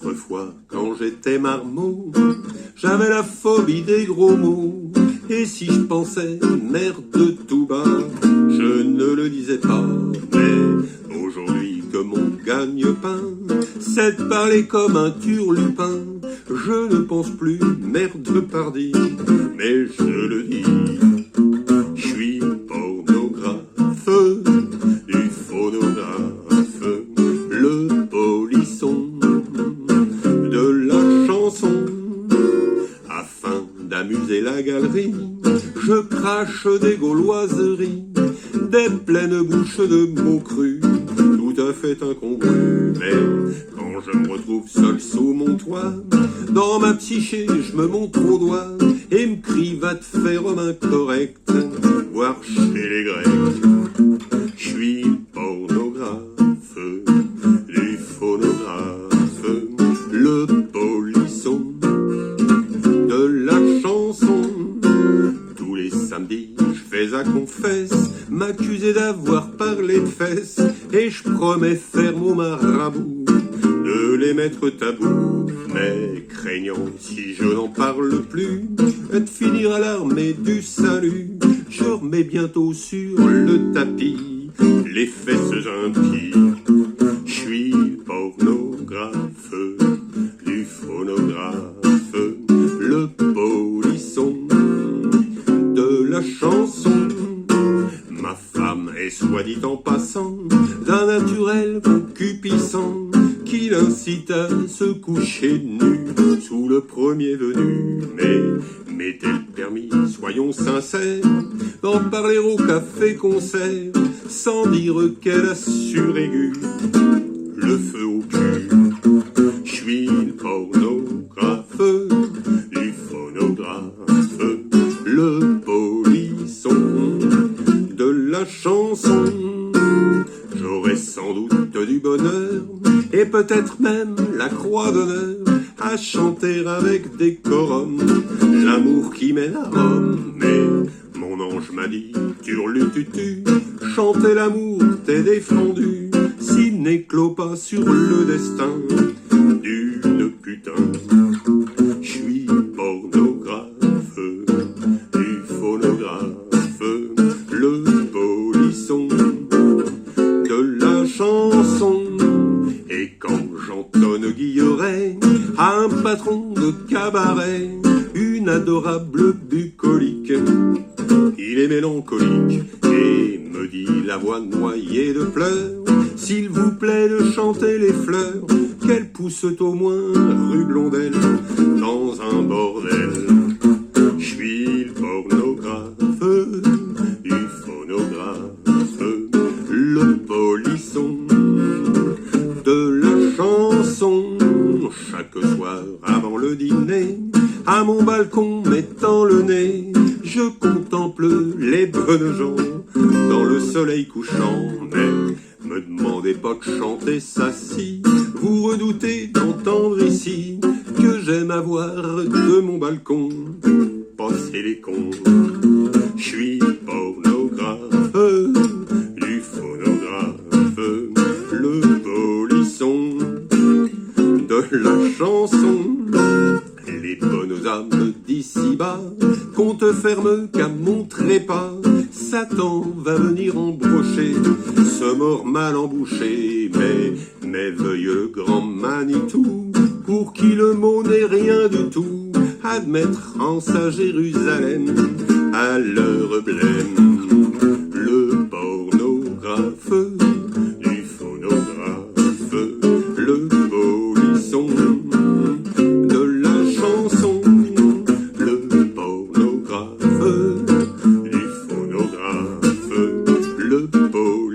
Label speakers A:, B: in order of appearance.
A: Autrefois, quand j'étais marmot, j'avais la phobie des gros mots. Et si je pensais merde tout bas, je ne le disais pas. Mais aujourd'hui que mon gagne-pain, c'est de parler comme un turlupin, je ne pense plus merde pardi, mais je le dis. Je suis pornographe, du phonographe, le polisson de la chanson. Afin d'amuser la galerie, je crache des gauloiseries, des pleines bouches de mots crus, tout à fait incongrus. Mais quand je me retrouve seul sous mon toit, dans ma psyché je me montre au doigt et me crie va te faire homme incorrect, voir chez les Grecs. Je suis pornographe, du phonographe, le polisson de la chanson. Tous les samedis, je fais à confesse, m'accuser d'avoir parlé de fesses, et je promets faire mon marabout, de les mettre tabou. Mais craignant, si je n'en parle plus, de finir à l'armée du salut, je remets bientôt sur le tapis les fesses impies. Je suis pornographe, du phonographe, le polisson de la chanson. Ma femme est, soit dit en passant, d'un naturel concupiscent, qui l'incite à se coucher nu sous le premier venu. Mais mettez le permis, soyons sincères, d'en parler au café-concert, sans dire qu'elle a suraigu le feu au cul. Je suis le pornographe, du phonographe, le polisson de la chanson. J'aurais sans doute du bonheur, et peut-être même la croix d'honneur, à chanter avec décorum l'amour qui mène à Rome. Mais mon ange m'a dit, turlututu, chanter l'amour t'est défendu, s'il n'éclot pas sur le destin d'une putain. Je suis pornographe, du phonographe, le polisson de la chanson. Et quand j'entonne Guilleret à un patron de cabaret, une adorable bucolique, il est mélancolique et me dit la voix noyée de pleurs, s'il vous plaît de chanter les fleurs, qu'elles poussent au moins rue Blondel dans un bordel. Je suis le pornographe, du phonographe, le polisson de la chanson. Chaque soir avant le dîner, à mon balcon mettant le nez, je contemple les bonnes gens dans le soleil couchant. Mais me demandez pas de chanter ça si vous redoutez d'entendre ici que j'aime avoir de mon balcon passer les cons. Je suis pornographe, du phonographe, le polisson de la chanson. Les bonnes âmes d'ici-bas, compte ferme qu'à mon trépas, Satan va venir embrocher ce mort mal embouché. Mais veuille le grand Manitou, pour qui le mot n'est rien du tout, admettre en sa Jérusalem à leur blême. Le pornographe, du phonographe, le polisson de la chanson. Le pornographe, du phonographe, le polisson